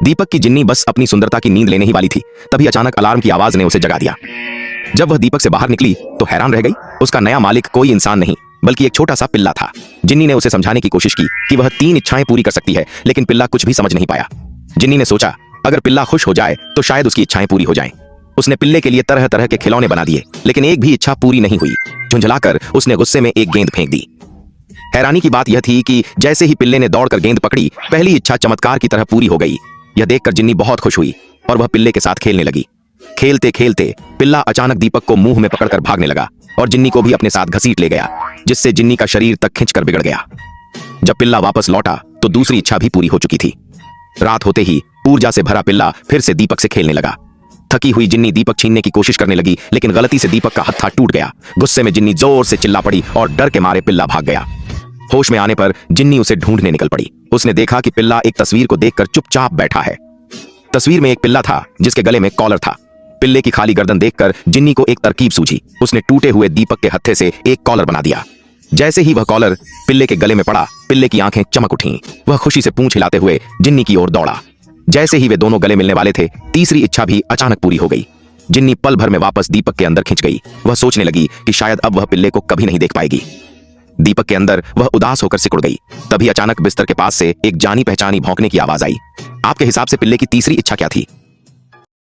दीपक की जिन्नी बस अपनी सुंदरता की नींद लेने ही वाली थी, तभी अचानक अलार्म की आवाज ने उसे जगा दिया। जब वह दीपक से बाहर निकली तो हैरान रह गई। उसका नया मालिक कोई इंसान नहीं बल्कि एक छोटा सा पिल्ला था। जिन्नी ने उसे समझाने की कोशिश की कि वह 3 इच्छाएं पूरी कर सकती है, लेकिन पिल्ला कुछ भी समझ नहीं पाया। जिन्नी ने सोचा अगर पिल्ला खुश हो जाए तो शायद उसकी इच्छाएं पूरी हो जाएं। उसने पिल्ले के लिए तरह तरह के खिलौने बना दिए, लेकिन एक भी इच्छा पूरी नहीं हुई। झुंझलाकर उसने गुस्से में एक गेंद फेंक दी। हैरानी की बात यह थी कि जैसे ही पिल्ले ने दौड़कर गेंद पकड़ी, पहली इच्छा चमत्कार की तरह पूरी हो गई। यह देखकर जिन्नी बहुत खुश हुई और वह पिल्ले के साथ खेलने लगी। खेलते खेलते पिल्ला अचानक दीपक को मुंह में पकड़कर भागने लगा और जिन्नी को भी अपने साथ घसीट ले गया, जिससे जिन्नी का शरीर तक खिंचकर बिगड़ गया। जब पिल्ला वापस लौटा तो दूसरी इच्छा भी पूरी हो चुकी थी। रात होते ही ऊर्जा से भरा पिल्ला फिर से दीपक से खेलने लगा। थकी हुई जिन्नी दीपक छीनने की कोशिश करने लगी, लेकिन गलती से दीपक का हत्था टूट गया। गुस्से में जिन्नी जोर से चिल्ला पड़ी और डर के मारे पिल्ला भाग गया। होश में आने पर जिन्नी उसे ढूंढने निकल पड़ी। उसने देखा कि पिल्ला एक तस्वीर को देखकर चुपचाप बैठा है। तस्वीर में एक पिल्ला था जिसके गले में कॉलर था। पिल्ले की खाली गर्दन देखकर जिन्नी को एक तरकीब सूझी। उसने टूटे हुए दीपक के हत्थे से एक कॉलर बना दिया। जैसे ही वह कॉलर पिल्ले के गले में पड़ा, पिल्ले की आंखें चमक उठीं। वह खुशी से पूंछ हिलाते हुए जिन्नी की ओर दौड़ा। जैसे ही वे दोनों गले मिलने वाले थे, तीसरी इच्छा भी अचानक पूरी हो गई। जिन्नी पल भर में वापस दीपक के अंदर खिंच गई। वह सोचने लगी कि शायद अब वह पिल्ले को कभी नहीं देख पाएगी। दीपक के अंदर वह उदास होकर सिकुड़ गई। तभी अचानक बिस्तर के पास से एक जानी पहचानी भौंकने की आवाज आई। आपके हिसाब से पिल्ले की तीसरी इच्छा क्या थी?